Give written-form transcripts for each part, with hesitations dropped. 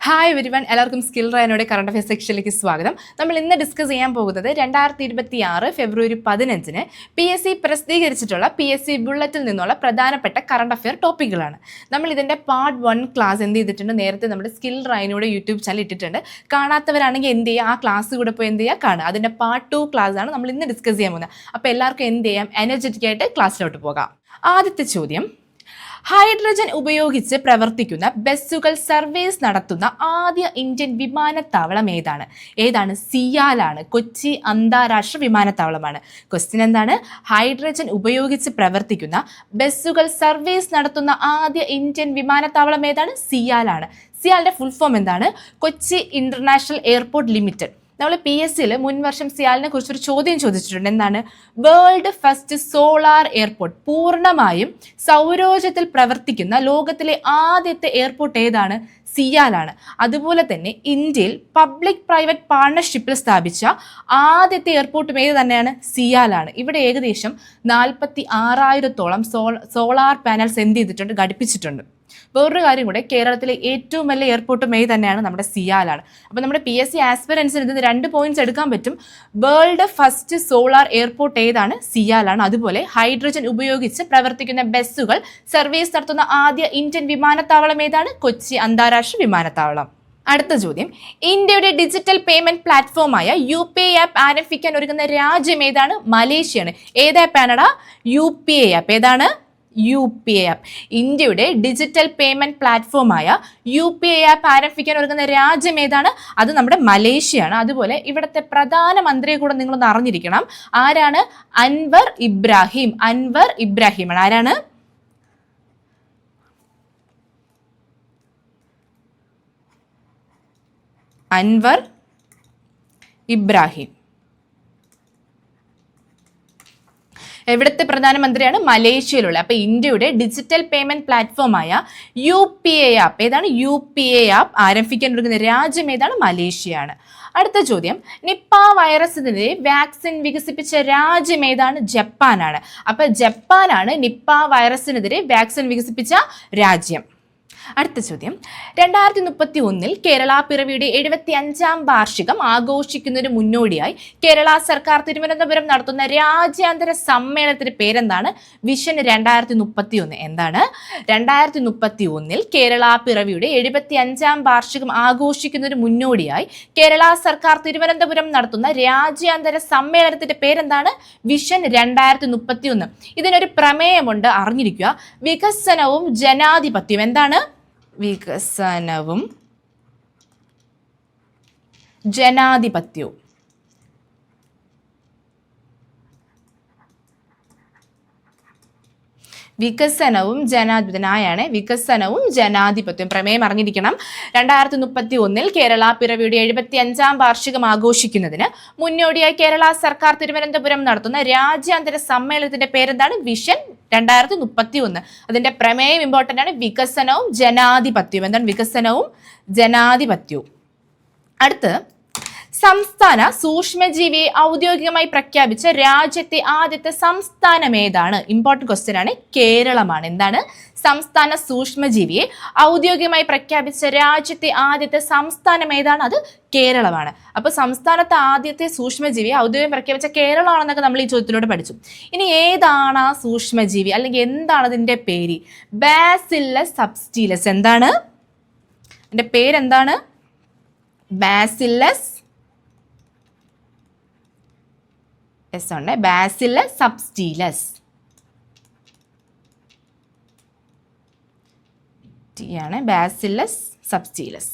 Hi everyone, എല്ലാവർക്കും skill റൈനോടെ current affairs സെക്ഷനിലേക്ക് സ്വാഗതം. നമ്മൾ ഇന്ന് ഡിസ്കസ് ചെയ്യാൻ പോകുന്നത് 2026 ഫെബ്രുവരി 15 PSC പ്രസിദ്ധീകരിച്ചിട്ടുള്ള PSC ബുള്ളറ്റിൽ നിന്നുള്ള പ്രധാനപ്പെട്ട കറണ്ട് അഫയർ ടോപ്പിക്കുകളാണ്. നമ്മൾ ഇതിൻ്റെ പാർട്ട് 1 ക്ലാസ് എന്ത് ചെയ്തിട്ടുണ്ട്, നേരത്തെ നമ്മുടെ സ്കിൽ റൈനോടെ യൂട്യൂബ് ചാനൽ ഇട്ടിട്ടുണ്ട്. കാണാത്തവരാണെങ്കിൽ എന്ത് ചെയ്യുക, ആ ക്ലാസ് കൂടെ പോയി എന്ത് ചെയ്യുക, കാണുക. അതിൻ്റെ പാർട്ട് 2 ക്ലാസ് ആണ് നമ്മൾ ഇന്ന് ഡിസ്കസ് ചെയ്യാൻ പോകുന്നത്. അപ്പോൾ എല്ലാവർക്കും എന്ത് ചെയ്യാം, എനർജറ്റിക് ആയിട്ട് ക്ലാസ്സിലോട്ട് പോകാം. ആദ്യത്തെ ചോദ്യം, ഹൈഡ്രജൻ ഉപയോഗിച്ച് പ്രവർത്തിക്കുന്ന ബസ്സുകൾ സർവീസ് നടത്തുന്ന ആദ്യ ഇന്ത്യൻ വിമാനത്താവളം ഏതാണ്? സിയാലാണ്. കൊച്ചി അന്താരാഷ്ട്ര വിമാനത്താവളമാണ്. ക്വസ്റ്റ്യൻ എന്താണ്? ഹൈഡ്രജൻ ഉപയോഗിച്ച് പ്രവർത്തിക്കുന്ന ബസ്സുകൾ സർവീസ് നടത്തുന്ന ആദ്യ ഇന്ത്യൻ വിമാനത്താവളം ഏതാണ്? സിയാലാണ്. സിയാലിന്റെ ഫുൾ ഫോം എന്താണ്? Kochi international airport limited. നമ്മൾ PSCയിൽ മുൻവർഷം സിയാലിനെ കുറിച്ചൊരു ചോദ്യം ചോദിച്ചിട്ടുണ്ട്. എന്താണ്? വേൾഡ് ഫസ്റ്റ് സോളാർ എയർപോർട്ട്, പൂർണ്ണമായും സൗരോർജ്ജത്തിൽ പ്രവർത്തിക്കുന്ന ലോകത്തിലെ ആദ്യത്തെ എയർപോർട്ട് ഏതാണ്? സിയാലാണ്. അതുപോലെ തന്നെ ഇന്ത്യയിൽ പബ്ലിക് പ്രൈവറ്റ് പാർട്ണർഷിപ്പിൽ സ്ഥാപിച്ച ആദ്യത്തെ എയർപോർട്ടും ഏത് തന്നെയാണ്? സിയാലാണ്. ഇവിടെ ഏകദേശം 46,000-ഓളം സോളാർ പാനൽസ് എന്ത് ചെയ്തിട്ടുണ്ട്, ഘടിപ്പിച്ചിട്ടുണ്ട്. വേറൊരു കാര്യം കൂടെ, കേരളത്തിലെ ഏറ്റവും വലിയ എയർപോർട്ടും തന്നെയാണ് നമ്മുടെ സിയാലാണ്. അപ്പോൾ നമ്മുടെ PSC ആസ്പിറൻസിന് ഇതിന് 2 പോയിന്റ്സ് എടുക്കാൻ പറ്റും. വേൾഡ് ഫസ്റ്റ് സോളാർ എയർപോർട്ട് ഏതാണ്? സിയാലാണ്. അതുപോലെ ഹൈഡ്രജൻ ഉപയോഗിച്ച് പ്രവർത്തിക്കുന്ന ബസ്സുകൾ സർവീസ് നടത്തുന്ന ആദ്യ ഇന്ത്യൻ വിമാനത്താവളം ഏതാണ്? കൊച്ചി അന്താരാഷ്ട്ര വിമാനത്താവളം. അടുത്ത ചോദ്യം, ഇന്ത്യയുടെ ഡിജിറ്റൽ പേയ്മെന്റ് പ്ലാറ്റ്ഫോമായ UPI ആപ്പ് ആരംഭിക്കാൻ ഒരുങ്ങുന്ന രാജ്യം ഏതാണ്? മലേഷ്യയാണ്. ഏത് ആപ്പാണടാ? UPI app. ഏതാണ്? UPI app. ഇന്ത്യയുടെ ഡിജിറ്റൽ പേയ്മെന്റ് പ്ലാറ്റ്ഫോമായ UPI ആപ്പ് ആരംഭിക്കാൻ ഒരുങ്ങുന്ന രാജ്യം ഏതാണ്? അത് നമ്മുടെ മലേഷ്യയാണ്. അതുപോലെ ഇവിടുത്തെ പ്രധാനമന്ത്രിയെ കൂടെ നിങ്ങളൊന്ന് അറിഞ്ഞിരിക്കണം. ആരാണ്? അൻവർ ഇബ്രാഹിം. അൻവർ ഇബ്രാഹിമാണ്. ആരാണ്? അൻവർ ഇബ്രാഹിം. എവിടുത്തെ പ്രധാനമന്ത്രിയാണ്? മലേഷ്യയിലുള്ള. അപ്പോൾ ഇന്ത്യയുടെ ഡിജിറ്റൽ പേയ്മെന്റ് പ്ലാറ്റ്ഫോമായ UPI ആപ്പ് ഏതാണ്? UPI ആപ്പ് ആരംഭിക്കാൻ ഒരുങ്ങുന്ന രാജ്യം ഏതാണ്? മലേഷ്യയാണ്. അടുത്ത ചോദ്യം, നിപ്പ വൈറസിനെതിരെ വാക്സിൻ വികസിപ്പിച്ച രാജ്യം ഏതാണ്? ജപ്പാനാണ്. അപ്പോൾ ജപ്പാനാണ് നിപ്പ വൈറസിനെതിരെ വാക്സിൻ വികസിപ്പിച്ച രാജ്യം. അടുത്ത ചോദ്യം, 2031 കേരള പിറവിയുടെ 75-ാം വാർഷികം ആഘോഷിക്കുന്നതിന് മുന്നോടിയായി കേരള സർക്കാർ തിരുവനന്തപുരം നടത്തുന്ന രാജ്യാന്തര സമ്മേളനത്തിന്റെ പേരെന്താണ്? വിഷൻ 2031. എന്താണ്? 2031 കേരള പിറവിയുടെ 75-ാം വാർഷികം ആഘോഷിക്കുന്നതിന് മുന്നോടിയായി കേരള സർക്കാർ തിരുവനന്തപുരം നടത്തുന്ന രാജ്യാന്തര സമ്മേളനത്തിന്റെ പേരെന്താണ്? വിഷൻ 2031. ഇതിനൊരു പ്രമേയമുണ്ട്, അറിഞ്ഞിരിക്കുക. വികസനവും ജനാധിപത്യവും. എന്താണ്? വികസനവും ജനാധിപത്യവും. വികസനവും ജനാധിപത്യനായാണ്. വികസനവും ജനാധിപത്യവും പ്രമേയം അറിഞ്ഞിരിക്കണം. 2031 കേരള പിറവിയുടെ 75-ാം വാർഷികം ആഘോഷിക്കുന്നതിന് മുന്നോടിയായി കേരള സർക്കാർ തിരുവനന്തപുരം നടത്തുന്ന രാജ്യാന്തര സമ്മേളനത്തിന്റെ പേരെന്താണ്? വിഷൻ 2031. അതിന്റെ പ്രമേയം ഇമ്പോർട്ടന്റ് ആണ്. വികസനവും ജനാധിപത്യവും. എന്താണ്? വികസനവും ജനാധിപത്യവും. അടുത്ത്, സംസ്ഥാന സൂക്ഷ്മജീവിയെ ഔദ്യോഗികമായി പ്രഖ്യാപിച്ച രാജ്യത്തെ ആദ്യത്തെ സംസ്ഥാനം ഏതാണ്? ഇമ്പോർട്ടന്റ് ക്വസ്റ്റ്യൻ ആണ്. കേരളമാണ്. എന്താണ്? സംസ്ഥാന സൂക്ഷ്മജീവിയെ ഔദ്യോഗികമായി പ്രഖ്യാപിച്ച രാജ്യത്തെ ആദ്യത്തെ സംസ്ഥാനം ഏതാണ്? അത് കേരളമാണ്. അപ്പോൾ സംസ്ഥാനത്തെ ആദ്യത്തെ സൂക്ഷ്മജീവിയെ ഔദ്യോഗികം പ്രഖ്യാപിച്ച കേരളമാണെന്നൊക്കെ നമ്മൾ ഈ ചോദ്യത്തിലൂടെ പഠിച്ചു. ഇനി ഏതാണ് ആ സൂക്ഷ്മജീവി, അല്ലെങ്കിൽ എന്താണ് അതിൻ്റെ പേര്? ബാസില്ലസ് സബ്സ്റ്റീലസ്. എന്താണ് എൻ്റെ പേരെന്താണ്? ബാസില്ലസ് ഉണ്ട്. ബാസില്ലസ് സബ്സ്റ്റീലസ് ആണ്. ബാസില്ലസ് സബ്സ്റ്റീലസ്.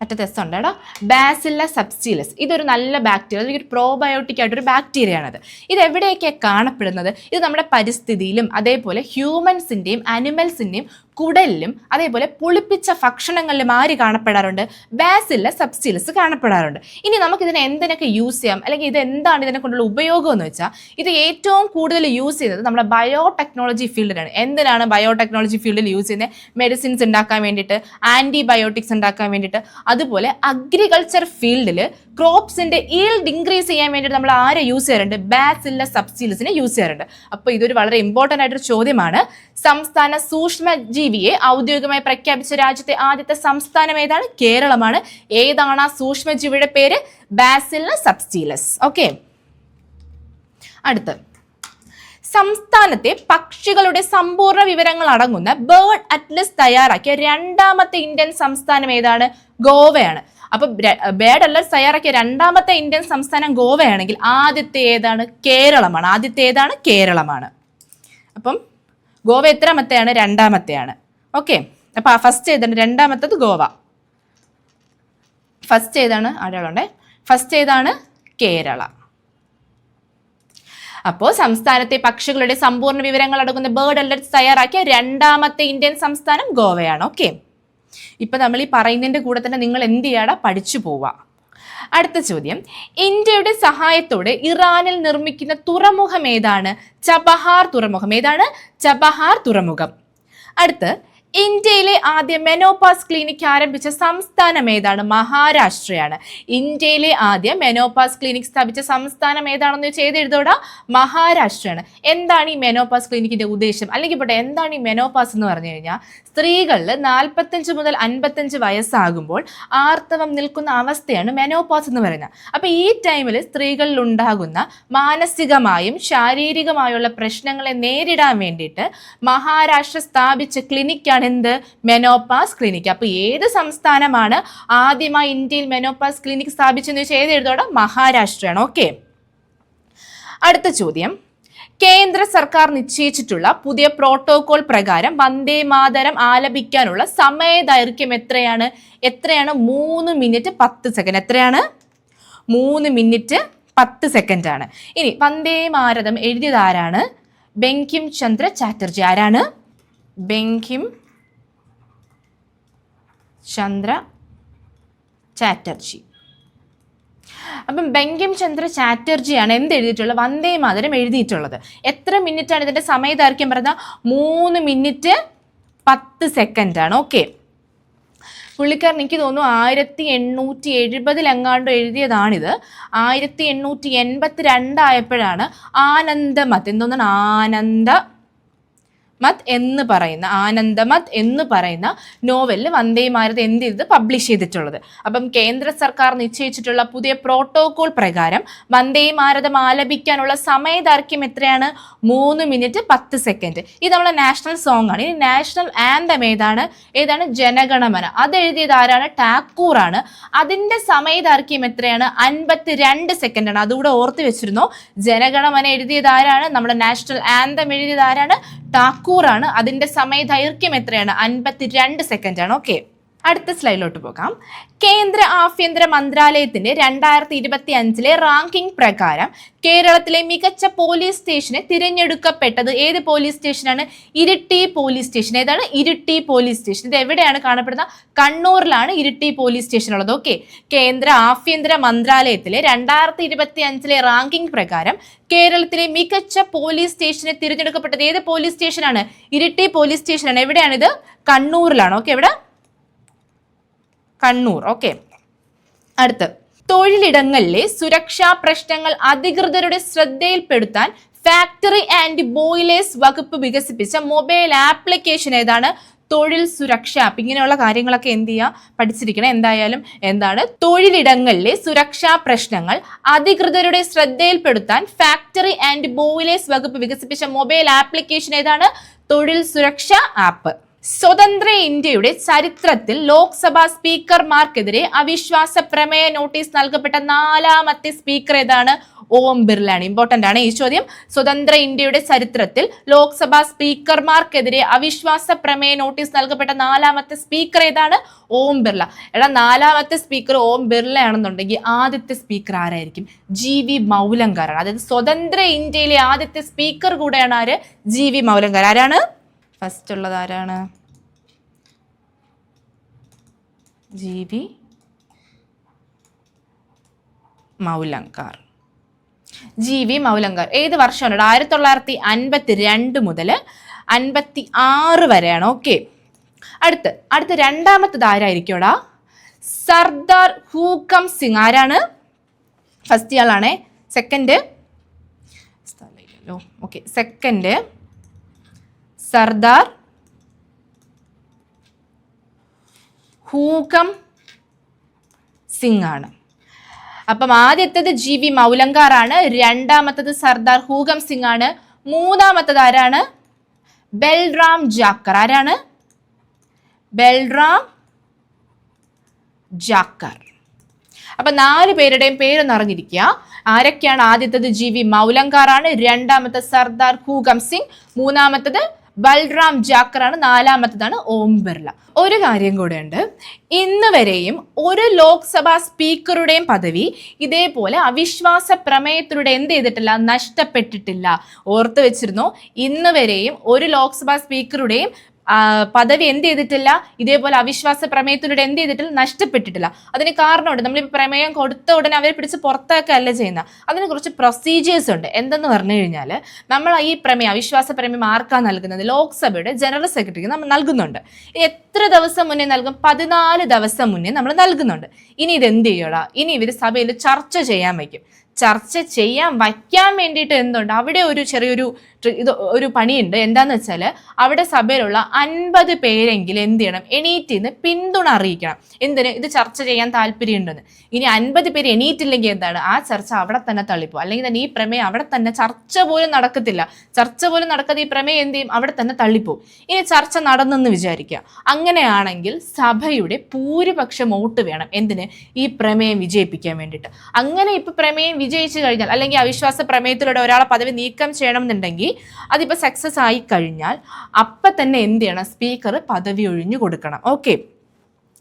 മറ്റേ ഉണ്ട് കേട്ടോ, ബാസില്ലസ് സബ്സ്റ്റീലസ്. ഇതൊരു നല്ല ബാക്ടീരിയ, അല്ലെങ്കിൽ ഒരു പ്രോബയോട്ടിക് ആയിട്ടൊരു ബാക്ടീരിയ ആണത്. ഇത് എവിടെയൊക്കെയാണ് കാണപ്പെടുന്നത്? ഇത് നമ്മുടെ പരിസ്ഥിതിയിലും അതേപോലെ ഹ്യൂമൻസിൻ്റെയും അനിമൽസിൻ്റെയും കുടലിലും അതേപോലെ പുളിപ്പിച്ച ഭക്ഷണങ്ങളിലും ആര് കാണപ്പെടാറുണ്ട്? ബാസില്ലസ് സബ്സ്റ്റീലസ് കാണപ്പെടാറുണ്ട്. ഇനി നമുക്കിതിനെ എന്തിനൊക്കെ യൂസ് ചെയ്യാം, അല്ലെങ്കിൽ ഇത് എന്താണ് ഇതിനെ കൊണ്ടുള്ള ഉപയോഗം എന്ന് വെച്ചാൽ, ഇത് ഏറ്റവും കൂടുതൽ യൂസ് ചെയ്യുന്നത് നമ്മുടെ ബയോടെക്നോളജി ഫീൽഡിലാണ്. എന്തിനാണ് ബയോടെക്നോളജി ഫീൽഡിൽ യൂസ് ചെയ്യുന്നത്? മെഡിസിൻസ് ഉണ്ടാക്കാൻ വേണ്ടിയിട്ട്, ആൻറ്റിബയോട്ടിക്സ് ഉണ്ടാക്കാൻ വേണ്ടിയിട്ട്, അതുപോലെ അഗ്രികൾച്ചർ ഫീൽഡിൽ ക്രോപ്സിൻ്റെ ഈൽഡ് ഇൻക്രീസ് ചെയ്യാൻ വേണ്ടിയിട്ട് നമ്മൾ ആരെ യൂസ് ചെയ്യാറുണ്ട്? ബാസില്ലസ് സബ്സ്റ്റീലസിനെ യൂസ് ചെയ്യാറുണ്ട്. അപ്പോൾ ഇതൊരു വളരെ ഇമ്പോർട്ടൻ്റ് ആയിട്ടൊരു ചോദ്യമാണ്. സംസ്ഥാന സൂക്ഷ്മജീവി ജീവിയെ ഔദ്യോഗികമായി പ്രഖ്യാപിച്ച രാജ്യത്തെ ആദ്യത്തെ സംസ്ഥാനം ഏതാണ്? കേരളമാണ്. ഏതാണ് ആ സൂക്ഷ്മജീവിയുടെ പേര്? ബാസില്ലസ് സബ്റ്റിലസ്. ഓക്കെ, അടുത്ത് സംസ്ഥാനത്തെ പക്ഷികളുടെ സമ്പൂർണ്ണ വിവരങ്ങൾ അടങ്ങുന്ന ബേർഡ് അറ്റ്ലസ് തയ്യാറാക്കിയ രണ്ടാമത്തെ ഇന്ത്യൻ സംസ്ഥാനം ഏതാണ്? ഗോവയാണ്. അപ്പൊ ബേർഡ് അറ്റ്ലസ് തയ്യാറാക്കിയ രണ്ടാമത്തെ ഇന്ത്യൻ സംസ്ഥാനം ഗോവയാണെങ്കിൽ ആദ്യത്തെ ഏതാണ്? കേരളമാണ്. ആദ്യത്തെ ഏതാണ്? കേരളമാണ്. അപ്പം ഗോവ എത്രാമത്തെയാണ്? രണ്ടാമത്തെയാണ്. ഓക്കെ, അപ്പൊ ഫസ്റ്റ് ഏതാണ്? രണ്ടാമത്തത് ഗോവ. ഫസ്റ്റ് ഏതാണ്? ആളുകളുണ്ട്. ഫസ്റ്റ് ഏതാണ്? കേരള. അപ്പോൾ സംസ്ഥാനത്തെ പക്ഷികളുടെ സമ്പൂർണ്ണ വിവരങ്ങൾ അടങ്ങുന്ന ബേർഡ് അലർട്ട്സ് തയ്യാറാക്കിയ രണ്ടാമത്തെ ഇന്ത്യൻ സംസ്ഥാനം ഗോവയാണ്. ഓക്കെ, ഇപ്പൊ നമ്മൾ ഈ പറയുന്നതിന്റെ കൂടെ തന്നെ നിങ്ങൾ എന്ത് ചെയ്യാടാ? പഠിച്ചു പോവാ. അടുത്ത ചോദ്യം, ഇന്ത്യയുടെ സഹായത്തോടെ ഇറാനിൽ നിർമ്മിക്കുന്ന തുറമുഖം ഏതാണ്? ചബഹാർ തുറമുഖം. ഏതാണ്? ചബഹാർ തുറമുഖം. അടുത്ത്, ഇന്ത്യയിലെ ആദ്യ മെനോപാസ് ക്ലിനിക് ആരംഭിച്ച സംസ്ഥാനം ഏതാണ്? മഹാരാഷ്ട്രയാണ്. ഇന്ത്യയിലെ ആദ്യ മെനോപാസ് ക്ലിനിക് സ്ഥാപിച്ച സംസ്ഥാനം ഏതാണെന്ന് വെച്ചാൽ ഏത് എഴുതോടാ? മഹാരാഷ്ട്രയാണ്. എന്താണ് ഈ മെനോപാസ് ക്ലിനിക്കിന്റെ ഉദ്ദേശം? അല്ലെങ്കിൽ പോട്ടെ, എന്താണ് ഈ മെനോപാസ് എന്ന് പറഞ്ഞു കഴിഞ്ഞാൽ സ്ത്രീകളിൽ 45 മുതൽ 55 വയസ്സാകുമ്പോൾ ആർത്തവം നിൽക്കുന്ന അവസ്ഥയാണ് മെനോപാസ് എന്ന് പറയുന്നത്. അപ്പൊ ഈ ടൈമിൽ സ്ത്രീകളിൽ ഉണ്ടാകുന്ന മാനസികമായും ശാരീരികമായുള്ള പ്രശ്നങ്ങളെ നേരിടാൻ വേണ്ടിയിട്ട് മഹാരാഷ്ട്ര സ്ഥാപിച്ച ക്ലിനിക്കാണ് എന്ത്? Menopause clinic. അപ്പൊ ഏത് സംസ്ഥാനമാണ് ആദ്യമായി ഇന്ത്യയിൽ മെനോപാസ് ക്ലിനിക് സ്ഥാപിച്ചെന്ന് വെച്ചാൽ ഏത് എഴുതോടെ? മഹാരാഷ്ട്രയാണ്. ഓക്കെ, അടുത്ത ചോദ്യം, കേന്ദ്ര സർക്കാർ നിശ്ചയിച്ചിട്ടുള്ള പുതിയ പ്രോട്ടോകോൾ പ്രകാരം വന്ദേ മാതരം ആലപിക്കാനുള്ള സമയദൈർഘ്യം എത്രയാണ്? 3 മിനിറ്റ് 10 സെക്കൻഡ്. എത്രയാണ്? 3 മിനിറ്റ് 10 സെക്കൻഡ് ആണ്. ഇനി വന്ദേ മാതരം എഴുതിയത് ആരാണ്? ബങ്കിം ചന്ദ്ര ചാറ്റർജി. ആരാണ്? ബങ്കിം ചന്ദ്ര ചാറ്റർജി. അപ്പം ബങ്കിം ചന്ദ്ര ചാറ്റർജിയാണ് എന്ത് എഴുതിയിട്ടുള്ളത്? വന്ദേ മാതരം എഴുതിയിട്ടുള്ളത്. എത്ര മിനിറ്റ് ആണ് ഇതിന്റെ സമയദൈർഘ്യം പറഞ്ഞാൽ? 3 മിനിറ്റ് 10 സെക്കൻഡ് ആണ്. ഓക്കെ, പുള്ളിക്കാരൻ എനിക്ക് തോന്നുന്നു 1870 എങ്ങാണ്ട് എഴുതിയതാണിത്. 1882 ആയപ്പോഴാണ് ആനന്ദമത് ആനന്ദമത് എന്ന് പറയുന്ന നോവലിൽ വന്ദേ മാതരം എന്ത് ചെയ്തത്? പബ്ലിഷ് ചെയ്തിട്ടുള്ളത്. അപ്പം കേന്ദ്ര സർക്കാർ നിശ്ചയിച്ചിട്ടുള്ള പുതിയ പ്രോട്ടോകോൾ പ്രകാരം വന്ദേ മാതരം ആലപിക്കാനുള്ള സമയദൈർഘ്യം എത്രയാണ്? 3 മിനിറ്റ് 10 സെക്കൻഡ്. ഇത് നമ്മളെ നാഷണൽ സോങ് ആണ്. ഇനി നാഷണൽ ആന്തം ഏതാണ്? ജനഗണമന. അത് എഴുതിയത് ആരാണ്? ടാക്കൂർ ആണ്. അതിന്റെ സമയദൈർഘ്യം എത്രയാണ്? 52 സെക്കൻഡ് ആണ്. അതുകൂടെ ഓർത്ത് വെച്ചിരുന്നു. ജനഗണമന എഴുതിയത് ആരാണ്? നമ്മുടെ നാഷണൽ ആന്തം എഴുതിയത് ആരാണ്? ടാക്കൂറാണ്. അതിന്റെ സമയദൈർഘ്യം എത്രയാണ്? 52 സെക്കൻഡ് ആണ്. ഓക്കെ, അടുത്ത സ്ലൈഡിലോട്ട് പോകാം. കേന്ദ്ര ആഭ്യന്തര മന്ത്രാലയത്തിന്റെ 2025 റാങ്കിംഗ് പ്രകാരം കേരളത്തിലെ മികച്ച പോലീസ് സ്റ്റേഷന് തിരഞ്ഞെടുക്കപ്പെട്ടത് ഏത് പോലീസ് സ്റ്റേഷനാണ്? Iritty police station. ഏതാണ്? Iritty police station. ഇത് എവിടെയാണ് കാണപ്പെടുന്നത്? കണ്ണൂരിലാണ് ഇരിട്ടി പോലീസ് സ്റ്റേഷൻ ഉള്ളത്. ഓക്കെ, കേന്ദ്ര ആഭ്യന്തര മന്ത്രാലയത്തിലെ 2025 റാങ്കിംഗ് പ്രകാരം കേരളത്തിലെ മികച്ച പോലീസ് സ്റ്റേഷന് തിരഞ്ഞെടുക്കപ്പെട്ടത് ഏത് പോലീസ് സ്റ്റേഷനാണ്? ഇരിട്ടി പോലീസ് സ്റ്റേഷനാണ്. എവിടെയാണിത്? കണ്ണൂരിലാണ്. ഓക്കെ, എവിടെ? കണ്ണൂർ. ഓക്കെ, അടുത്ത്, തൊഴിലിടങ്ങളിലെ സുരക്ഷാ പ്രശ്നങ്ങൾ അധികൃതരുടെ ശ്രദ്ധയിൽപ്പെടുത്താൻ ഫാക്ടറി ആൻഡ് ബോയിലേഴ്സ് വകുപ്പ് വികസിപ്പിച്ച മൊബൈൽ ആപ്ലിക്കേഷൻ ഏതാണ്? തൊഴിൽ സുരക്ഷ ആപ്പ്. ഇങ്ങനെയുള്ള കാര്യങ്ങളൊക്കെ എന്ത് ചെയ്യുക? പഠിച്ചിരിക്കണം. എന്തായാലും എന്താണ് തൊഴിലിടങ്ങളിലെ സുരക്ഷാ പ്രശ്നങ്ങൾ അധികൃതരുടെ ശ്രദ്ധയിൽപ്പെടുത്താൻ ഫാക്ടറി ആൻഡ് ബോയിലേഴ്സ് വകുപ്പ് വികസിപ്പിച്ച മൊബൈൽ ആപ്ലിക്കേഷൻ ഏതാണ്? തൊഴിൽ സുരക്ഷ ആപ്പ്. സ്വതന്ത്ര ഇന്ത്യയുടെ ചരിത്രത്തിൽ ലോക്സഭാ സ്പീക്കർമാർക്കെതിരെ അവിശ്വാസ പ്രമേയ നോട്ടീസ് നൽകപ്പെട്ട 4ാമത്തെ സ്പീക്കർ ഏതാണ്? ഓം ബിർളയാണ്. ഇമ്പോർട്ടന്റ് ആണ് ഈ ചോദ്യം. സ്വതന്ത്ര ഇന്ത്യയുടെ ചരിത്രത്തിൽ ലോക്സഭാ സ്പീക്കർമാർക്കെതിരെ അവിശ്വാസ പ്രമേയ നോട്ടീസ് നൽകപ്പെട്ട 4ാമത്തെ സ്പീക്കർ ഏതാണ്? ഓം ബിർള. 4ാമത്തെ സ്പീക്കർ ഓം ബിർളയാണെന്നുണ്ടെങ്കിൽ ആദ്യത്തെ സ്പീക്കർ ആരായിരിക്കും? GV മൗലങ്കാരാണ്. അതായത് സ്വതന്ത്ര ഇന്ത്യയിലെ ആദ്യത്തെ സ്പീക്കർ കൂടെയാണ് ആര്? GV മൗലങ്കാർ. ആരാണ് ഫസ്റ്റ് ഉള്ളത്? ആരാണ്? GV മൗലങ്കാർ. GV മൗലങ്കാർ ഏത് വർഷമാണ്? 1952 മുതൽ 56 വരെയാണ്. ഓക്കെ, അടുത്ത് രണ്ടാമത്തത് ആരായിരിക്കോടാ? സർദാർ ഹൂക്കം സിംഗ്. ആരാണ്? ഫസ്റ്റ് ഇയാളാണേ. Second okay, second Sardar Hukam Singh ആണ്. അപ്പം ആദ്യത്തേത് GV മൗലങ്കാർ ആണ്, രണ്ടാമത്തത് സർദാർ ഹൂകം സിംഗ് ആണ്, മൂന്നാമത്തത് ആരാണ്? ബൽറാം ജാക്കർ. ആരാണ്? ബൽറാം ജാക്കർ. അപ്പൊ 4 പേരുടെയും പേരൊന്ന് അറിഞ്ഞിരിക്കുക. ആരൊക്കെയാണ്? ആദ്യത്തത് GV മൗലങ്കാർ ആണ്, രണ്ടാമത്തെ സർദാർ ഹൂകം സിംഗ്, മൂന്നാമത്തത് ബൽറാം ജാക്കർ ആണ്, നാലാമത്തതാണ് ഓം ബിർള. ഒരു കാര്യം കൂടെ ഉണ്ട്, ഇന്ന് വരെയും ഒരു ലോക്സഭാ സ്പീക്കറുടെയും പദവി ഇതേപോലെ അവിശ്വാസ പ്രമേയത്തിലൂടെ എന്ത് ചെയ്തിട്ടില്ല? നഷ്ടപ്പെട്ടിട്ടില്ല. ഓർത്ത് വെച്ചിരുന്നു, ഇന്ന് വരെയും ഒരു ലോക്സഭാ സ്പീക്കറുടെയും പദവി എന്ത് ചെയ്തിട്ടില്ല? ഇതേപോലെ അവിശ്വാസ പ്രമേയത്തിലൂടെ എന്ത് ചെയ്തിട്ടില്ല? നഷ്ടപ്പെട്ടിട്ടില്ല. അതിന് കാരണമുണ്ട്. നമ്മളിപ്പോൾ പ്രമേയം കൊടുത്ത ഉടനെ അവരെ പിടിച്ച് പുറത്താക്കല്ല ചെയ്യുന്ന, അതിന് കുറച്ച് പ്രൊസീജിയേഴ്സ് ഉണ്ട്. എന്തെന്ന് പറഞ്ഞു കഴിഞ്ഞാൽ, നമ്മൾ ഈ പ്രമേയം, അവിശ്വാസ പ്രമേയം ആർക്കാണ് നൽകുന്നത്? ലോക്സഭയുടെ ജനറൽ സെക്രട്ടറിക്ക് നമ്മൾ നൽകുന്നുണ്ട്. എത്ര ദിവസം മുന്നേ നൽകും? 14 ദിവസം മുന്നേ നമ്മൾ നൽകുന്നുണ്ട്. ഇനി ഇത് എന്ത് ചെയ്യടാ? ഇനി ഇവർ സഭയിൽ ചർച്ച ചെയ്യാൻ വയ്ക്കും. ചർച്ച ചെയ്യാൻ വയ്ക്കാൻ വേണ്ടിയിട്ട് എന്തുണ്ട്? അവിടെ ഒരു ചെറിയൊരു ഒരു പണിയുണ്ട്. എന്താന്ന് വെച്ചാൽ, അവിടെ സഭയിലുള്ള 50 പേരെങ്കിലും എന്ത് ചെയ്യണം? എണീറ്റ് നിന്ന് പിന്തുണ അറിയിക്കണം. എന്തിന്? ഇത് ചർച്ച ചെയ്യാൻ താല്പര്യമുണ്ടെന്ന്. ഇനി 50 പേര് എണീറ്റില്ലെങ്കിൽ എന്താണ്? ആ ചർച്ച അവിടെ തന്നെ തള്ളിപ്പോ, അല്ലെങ്കിൽ തന്നെ ഈ പ്രമേയം അവിടെ തന്നെ ചർച്ച പോലും നടക്കത്തില്ല. ചർച്ച പോലും നടക്കാതെ ഈ പ്രമേയം എന്ത് ചെയ്യും? അവിടെ തന്നെ തള്ളിപ്പോവും. ഇനി ചർച്ച നടന്നെന്ന് വിചാരിക്കുക. അങ്ങനെയാണെങ്കിൽ സഭയുടെ ഭൂരിപക്ഷം വോട്ട് വേണം. എന്തിന്? ഈ പ്രമേയം വിജയിപ്പിക്കാൻ വേണ്ടിയിട്ട്. അങ്ങനെ ഇപ്പൊ പ്രമേയം വിജയിച്ചു കഴിഞ്ഞാൽ, അല്ലെങ്കിൽ അവിശ്വാസ പ്രമേയത്തിലൂടെ ഒരാളെ പദവി നീക്കം ചെയ്യണം എന്നുണ്ടെങ്കിൽ, അതിപ്പോൾ സക്സസ് ആയി കഴിഞ്ഞാൽ അപ്പം തന്നെ എന്ത് ചെയ്യണം? സ്പീക്കർ പദവി ഒഴിഞ്ഞു കൊടുക്കണം. ഓക്കെ,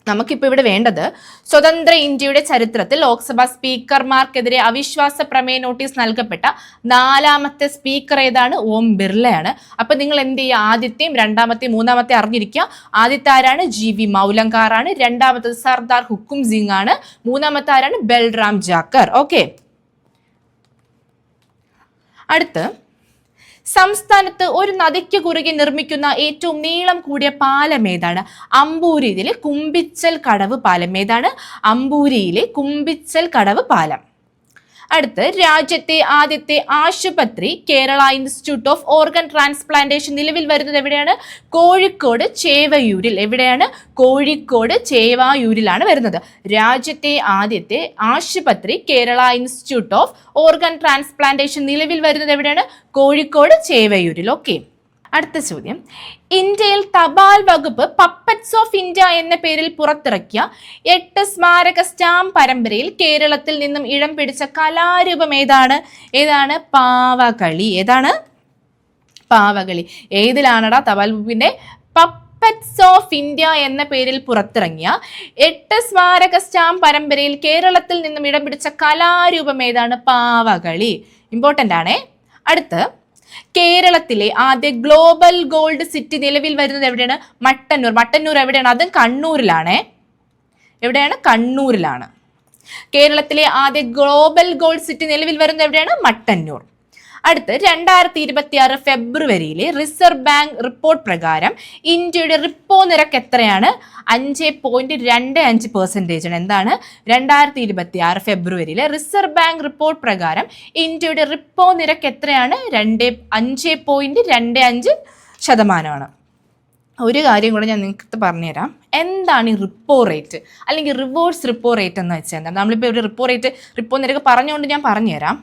നമുക്കിപ്പോൾ ഇവിടെ വേണ്ടത്, സ്വതന്ത്ര ഇന്ത്യയുടെ ചരിത്രത്തിൽ ലോക്സഭാ സ്പീക്കർമാർക്കെതിരെ അവിശ്വാസ പ്രമേയ നോട്ടീസ് നൽകപ്പെട്ട 4ാമത്തെ സ്പീക്കർ ഏതാണ്? ഓം ബിർളയാണ്. അപ്പൊ നിങ്ങൾ എന്ത് ചെയ്യുക? ആദ്യത്തെയും രണ്ടാമത്തെയും മൂന്നാമത്തെയും അറിഞ്ഞിരിക്കുക. ആദ്യത്തെ ആരാണ്? GV മൗലങ്കാർ ആണ്, രണ്ടാമത്തത് സർദാർ ഹുക്കും സിംഗ് ആണ്, മൂന്നാമത്തെ ആരാണ്? ബൽറാം ജാക്കർ. ഓക്കെ, അടുത്ത്, സംസ്ഥാനത്ത് ഒരു നദിക്ക് കുറുകെ നിർമ്മിക്കുന്ന ഏറ്റവും നീളം കൂടിയ പാലം ഏതാണ്? അമ്പൂരിയിലെ കുമ്പിച്ചൽ കടവ് പാലം. ഏതാണ്? അമ്പൂരിയിലെ കുമ്പിച്ചൽ കടവ് പാലം. അടുത്ത്, രാജ്യത്തെ ആദ്യത്തെ ആശുപത്രി Kerala institute of organ transplantation നിലവിൽ വരുന്നത് എവിടെയാണ്? കോഴിക്കോട് ചേവയൂരിൽ. എവിടെയാണ്? കോഴിക്കോട് ചേവായൂരിലാണ് വരുന്നത്. രാജ്യത്തെ ആദ്യത്തെ ആശുപത്രി Kerala institute of organ transplantation നിലവിൽ വരുന്നത് എവിടെയാണ്? കോഴിക്കോട് ചേവയൂരിൽ. ഓക്കെ, അടുത്ത ചോദ്യം, ഇന്ത്യയിൽ തപാൽ വകുപ്പ് പപ്പറ്റ്സ് ഓഫ് ഇന്ത്യ എന്ന പേരിൽ പുറത്തിറക്കിയ 8 സ്മാരക സ്റ്റാമ്പ് പരമ്പരയിൽ കേരളത്തിൽ നിന്നും ഇടം പിടിച്ച കലാരൂപം ഏതാണ്? ഏതാണ്? പാവകളി. ഏതാണ്? പാവകളി. ഏതിലാണടാ തപാൽ വകുപ്പിന്റെ പപ്പറ്റ്സ് ഓഫ് ഇന്ത്യ എന്ന പേരിൽ പുറത്തിറങ്ങിയ 8 സ്മാരക സ്റ്റാമ്പ് പരമ്പരയിൽ കേരളത്തിൽ നിന്നും ഇടം പിടിച്ച കലാരൂപം ഏതാണ്? പാവകളി. ഇമ്പോർട്ടൻ്റ് ആണേ. അടുത്ത്, കേരളത്തിലെ ആദ്യ ഗ്ലോബൽ ഗോൾഡ് സിറ്റി നിലവിൽ വരുന്നത് എവിടെയാണ്? മട്ടന്നൂർ. മട്ടന്നൂർ എവിടെയാണ്? അതും കണ്ണൂരിലാണ്. എവിടെയാണ്? കണ്ണൂരിലാണ്. കേരളത്തിലെ ആദ്യ ഗ്ലോബൽ ഗോൾഡ് സിറ്റി നിലവിൽ വരുന്നത് എവിടെയാണ്? മട്ടന്നൂർ. അടുത്ത്, 2026 ഫെബ്രുവരിയിലെ റിസർവ് ബാങ്ക് റിപ്പോർട്ട് പ്രകാരം ഇന്ത്യയുടെ റിപ്പോ നിരക്ക് എത്രയാണ്? 5.25%. എന്താണ്? 2026 ഫെബ്രുവരിയിലെ റിസർവ് ബാങ്ക് റിപ്പോർട്ട് പ്രകാരം ഇന്ത്യയുടെ റിപ്പോ നിരക്ക് എത്രയാണ്? 5.25%. ഒരു കാര്യം കൂടെ ഞാൻ നിങ്ങൾക്ക് പറഞ്ഞുതരാം. എന്താണ് ഈ റിപ്പോ റേറ്റ് അല്ലെങ്കിൽ റിവേഴ്സ് റിപ്പോ റേറ്റ് എന്ന് വെച്ചാൽ എന്താണ്? നമ്മളിപ്പോൾ ഒരു റിപ്പോ നിരക്ക് പറഞ്ഞുകൊണ്ട് ഞാൻ പറഞ്ഞുതരാം.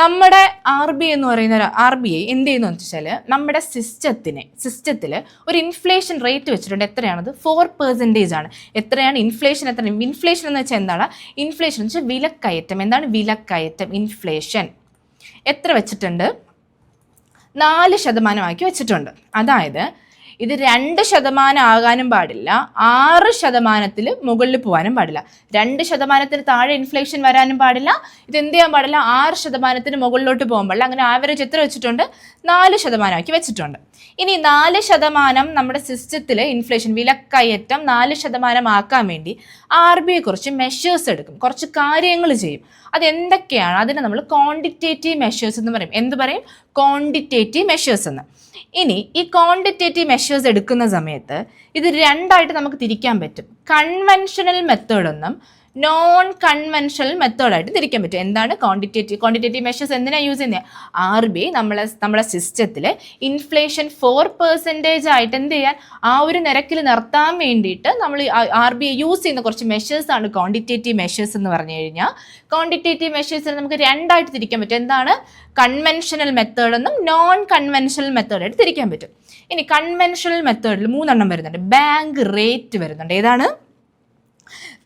നമ്മുടെ RBI എന്ന് പറയുന്ന RBI എന്ത് ചെയ്യുന്നു വെച്ചാൽ, നമ്മുടെ സിസ്റ്റത്തിൽ ഒരു ഇൻഫ്ലേഷൻ റേറ്റ് വെച്ചിട്ടുണ്ട്. എത്രയാണത്? 4% ആണ്. എത്രയാണ് ഇൻഫ്ലേഷൻ? ഇൻഫ്ലേഷൻ എന്ന് വെച്ചാൽ എന്താണ്? ഇൻഫ്ലേഷൻ എന്ന് വെച്ചാൽ വിലക്കയറ്റം. എന്താണ് വിലക്കയറ്റം? ഇൻഫ്ലേഷൻ എത്ര വെച്ചിട്ടുണ്ട്? 4% ആക്കി വെച്ചിട്ടുണ്ട്. അതായത് ഇത് 2% ആകാനും പാടില്ല, 6% മുകളിൽ പോകാനും പാടില്ല. 2% താഴെ ഇൻഫ്ലേഷൻ വരാനും പാടില്ല. ഇത് എന്ത് ചെയ്യാൻ പാടില്ല? 6% മുകളിലോട്ട് പോകാൻ പാടില്ല. അങ്ങനെ ആവറേജ് എത്ര വെച്ചിട്ടുണ്ട്? 4% ആക്കി വെച്ചിട്ടുണ്ട്. ഇനി 4% നമ്മുടെ സിസ്റ്റത്തിൽ ഇൻഫ്ലേഷൻ വിലക്കയറ്റം 4% ആക്കാൻ വേണ്ടി RBI കുറച്ച് മെഷേഴ്സ് എടുക്കും, കുറച്ച് കാര്യങ്ങൾ ചെയ്യും. അതെന്തൊക്കെയാണ്? അതിനെ നമ്മൾ ക്വാണ്ടിറ്റേറ്റീവ് മെഷേഴ്സ് എന്ന് പറയും. എന്ത് പറയും? ക്വാണ്ടിറ്റേറ്റീവ് മെഷേഴ്സ് എന്ന്. ഇനി ഈ ക്വാണ്ടിറ്റേറ്റീവ് മെഷേഴ്സ് എടുക്കുന്ന സമയത്ത് ഇത് രണ്ടായിട്ട് നമുക്ക് തിരിക്കാൻ പറ്റും. കൺവെൻഷണൽ മെത്തേഡ് എന്നും നോൺ കൺവെൻഷണൽ മെത്തേഡായിട്ട് തിരിക്കാൻ പറ്റും. എന്താണ് ക്വാണ്ടിറ്റേറ്റീവ് മെഷേഴ്സ് എന്തിനാണ് യൂസ് ചെയ്യുന്നത്? RBI നമ്മളെ സിസ്റ്റത്തിൽ ഇൻഫ്ലേഷൻ 4% ആയിട്ട് എന്ത് ചെയ്യാൻ, ആ ഒരു നിരക്കിൽ നിർത്താൻ വേണ്ടിയിട്ട് നമ്മൾ RBI യൂസ് ചെയ്യുന്ന കുറച്ച് മെഷേഴ്സ് ആണ് ക്വാണ്ടിറ്റേറ്റീവ് മെഷേഴ്സ് എന്ന് പറഞ്ഞു കഴിഞ്ഞാൽ. ക്വാണ്ടിറ്റേറ്റീവ് മെഷേഴ്സിനെ നമുക്ക് രണ്ടായിട്ട് തിരിക്കാൻ പറ്റും. എന്താണ്? കൺവെൻഷണൽ മെത്തേഡ് എന്നും നോൺ കൺവെൻഷണൽ മെത്തേഡായിട്ട് തിരിക്കാൻ പറ്റും. ഇനി കൺവെൻഷണൽ മെത്തേഡിൽ 3 എണ്ണം വരുന്നുണ്ട്. ബാങ്ക് റേറ്റ് വരുന്നുണ്ട്. ഏതാണ്?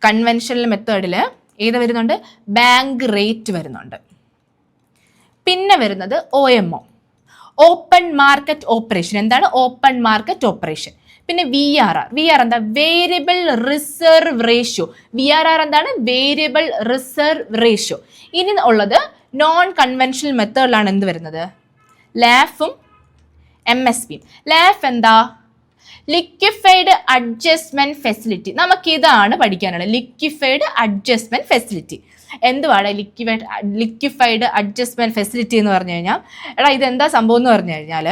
കൺവെൻഷണൽ മെത്തേഡിൽ ഏത് വരുന്നുണ്ട്? ബാങ്ക് റേറ്റ് വരുന്നുണ്ട്. പിന്നെ വരുന്നത് OMO, ഓപ്പൺ മാർക്കറ്റ് ഓപ്പറേഷൻ. എന്താണ് ഓപ്പൺ മാർക്കറ്റ് ഓപ്പറേഷൻ? പിന്നെ VRR എന്താ? Variable reserve ratio. VRR എന്താണ്? Variable reserve ratio. ഇനി ഉള്ളത് നോൺ കൺവെൻഷണൽ മെത്തേഡിലാണ് എന്ത് വരുന്നത്? ലാഫും MSPയും. ലാഫ് എന്താ? Liquefied adjustment facility. നമുക്കിതാണ് പഠിക്കാനുള്ളത്. ലിക്വിഫൈഡ് അഡ്ജസ്റ്റ്മെന്റ് ഫെസിലിറ്റി എന്തുവാണ്? ലിക്വിഫൈഡ് അഡ്ജസ്റ്റ്മെന്റ് ഫെസിലിറ്റി എന്ന് പറഞ്ഞു കഴിഞ്ഞാൽ, ഇതെന്താ സംഭവം എന്ന് പറഞ്ഞു കഴിഞ്ഞാൽ,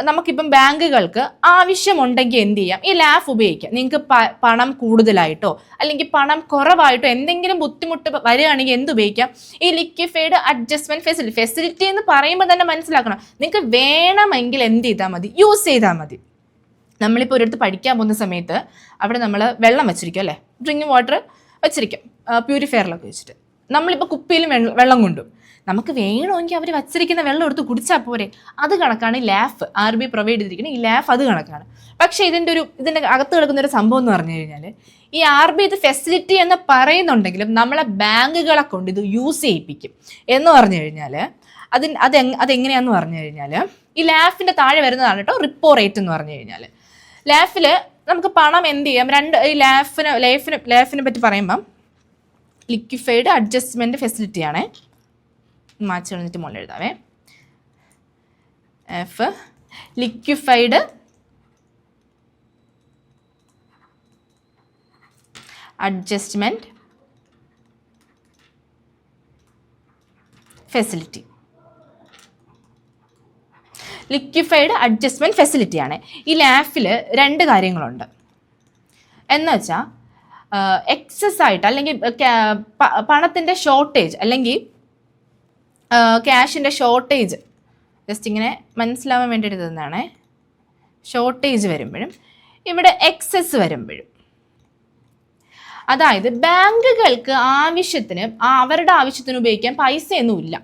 നമുക്കിപ്പം ബാങ്കുകൾക്ക് ആവശ്യമുണ്ടെങ്കിൽ എന്ത് ചെയ്യാം? ഈ ലാഫ് ഉപയോഗിക്കാം. നിങ്ങൾക്ക് പണം കൂടുതലായിട്ടോ അല്ലെങ്കിൽ പണം കുറവായിട്ടോ എന്തെങ്കിലും ബുദ്ധിമുട്ട് വരികയാണെങ്കിൽ എന്ത് ഉപയോഗിക്കാം? ഈ ലിക്വിഫൈഡ് അഡ്ജസ്റ്റ്മെന്റ് ഫെസിലിറ്റി എന്ന് പറയുമ്പോൾ തന്നെ മനസ്സിലാക്കണം, നിങ്ങൾക്ക് വേണമെങ്കിൽ എന്ത് ചെയ്താൽ മതി? യൂസ് ചെയ്താൽ മതി. നമ്മളിപ്പോൾ ഒരിടത്ത് പഠിക്കാൻ പോകുന്ന സമയത്ത് അവിടെ നമ്മൾ വെള്ളം വെച്ചിരിക്കും അല്ലേ, ഡ്രിങ്കിങ് വാട്ടർ വെച്ചിരിക്കും, പ്യൂരിഫയറിലൊക്കെ വെച്ചിട്ട്. നമ്മളിപ്പോൾ കുപ്പിയിലും വെള്ളം കൊണ്ടും നമുക്ക് വേണമെങ്കിൽ അവർ വച്ചിരിക്കുന്ന വെള്ളം എടുത്ത് കുടിച്ചാൽ പോരെ. അത് കണക്കാണ് ലാഫ്. RBI പ്രൊവൈഡ് ചെയ്തിരിക്കുന്ന ഈ ലാഫ് അത് കണക്കാണ്. പക്ഷേ ഇതിൻ്റെ അകത്ത് കിടക്കുന്ന ഒരു സംഭവം എന്ന് പറഞ്ഞു കഴിഞ്ഞാൽ, ഈ RBI ഇത് ഫെസിലിറ്റി എന്ന് പറയുന്നുണ്ടെങ്കിലും നമ്മളെ ബാങ്കുകളെ കൊണ്ട് ഇത് യൂസ് ചെയ്യിപ്പിക്കും എന്ന് പറഞ്ഞു കഴിഞ്ഞാൽ, അതെങ്ങനെയാന്ന് പറഞ്ഞു കഴിഞ്ഞാൽ, ഈ ലാഫിൻ്റെ താഴെ വരുന്നതാണ് കേട്ടോ റിപ്പോ റേറ്റ് എന്ന് പറഞ്ഞു കഴിഞ്ഞാൽ. ലാഫിൽ നമുക്ക് പണം എന്ത് ചെയ്യാം? ഈ ലാഫിനെ പറ്റി പറയുമ്പം ലിക്വിഫൈഡ് അഡ്ജസ്റ്റ്മെൻറ്റ് ഫെസിലിറ്റിയാണ്. മാച്ച് കളഞ്ഞിട്ട് മുകളിൽ എഴുതാവേ. Liquefied adjustment facility. Liquefied adjustment ഫെസിലിറ്റിയാണ്. ഈ ലാഫിൽ 2 കാര്യങ്ങളുണ്ട്. എന്നുവെച്ചാൽ എക്സസ് ആയിട്ട് അല്ലെങ്കിൽ പണത്തിൻ്റെ ഷോർട്ടേജ് അല്ലെങ്കിൽ ക്യാഷിൻ്റെ ഷോർട്ടേജ്, ജസ്റ്റ് ഇങ്ങനെ മനസ്സിലാവാൻ വേണ്ടിയിട്ട് തന്നെയാണ്. ഷോർട്ടേജ് വരുമ്പോഴും ഇവിടെ എക്സസ് വരുമ്പോഴും, അതായത് ബാങ്കുകൾക്ക് അവരുടെ ആവശ്യത്തിന് ഉപയോഗിക്കാൻ പൈസയൊന്നുമില്ല.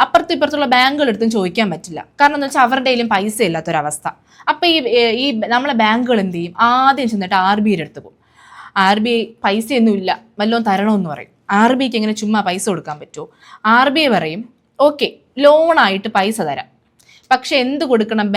അപ്പുറത്തും ഇപ്പുറത്തുള്ള ബാങ്കുകളെടുത്തും ചോദിക്കാൻ പറ്റില്ല. കാരണം എന്ന് വെച്ചാൽ അവരുടെ കയ്യിലും പൈസ ഇല്ലാത്തൊരവസ്ഥ. അപ്പോൾ ഈ നമ്മളെ ബാങ്കുകൾ എന്ത് ചെയ്യും? ആദ്യം ചെന്നിട്ട് RBIയുടെ അടുത്ത് പോകും. RBI പൈസയൊന്നുമില്ല, വല്ലതും തരണമെന്ന് പറയും. RBIക്ക് എങ്ങനെ ചുമ്മാ പൈസ കൊടുക്കാൻ പറ്റുമോ? RBI പറയും ഓക്കെ, ലോണായിട്ട് പൈസ തരാം. പക്ഷെ എന്ത് കൊടുക്കണം?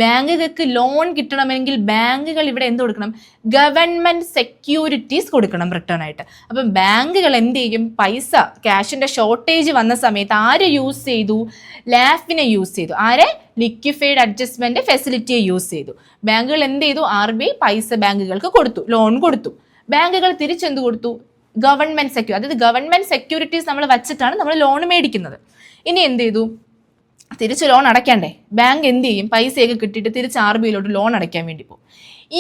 ബാങ്കുകൾക്ക് ലോൺ കിട്ടണമെങ്കിൽ ബാങ്കുകൾ ഇവിടെ എന്ത് കൊടുക്കണം? ഗവൺമെൻറ് സെക്യൂരിറ്റീസ് കൊടുക്കണം റിട്ടേൺ ആയിട്ട്. അപ്പം ബാങ്കുകൾ എന്ത് ചെയ്യും? പൈസ ക്യാഷിൻ്റെ ഷോർട്ടേജ് വന്ന സമയത്ത് ആര് യൂസ് ചെയ്തു? ലാഫിനെ യൂസ് ചെയ്തു. ആരെ? ലിക്വിഫൈഡ് അഡ്ജസ്റ്റ്മെൻറ്റ് ഫെസിലിറ്റിയെ യൂസ് ചെയ്തു. ബാങ്കുകൾ എന്ത് ചെയ്തു? RBI പൈസ ബാങ്കുകൾക്ക് കൊടുത്തു, ലോൺ കൊടുത്തു. ബാങ്കുകൾ തിരിച്ചെന്ത് കൊടുത്തു? ഗവൺമെൻറ് അതായത് ഗവൺമെൻറ് സെക്യൂരിറ്റീസ് നമ്മൾ വച്ചിട്ടാണ് നമ്മൾ ലോൺ മേടിക്കുന്നത്. ഇനി എന്ത് ചെയ്തു? തിരിച്ച് ലോൺ അടയ്ക്കണ്ടേ? ബാങ്ക് എന്ത് ചെയ്യും? പൈസയൊക്കെ കിട്ടിയിട്ട് തിരിച്ച് RBIയിലോട്ട് ലോൺ അടയ്ക്കാൻ വേണ്ടി പോകും.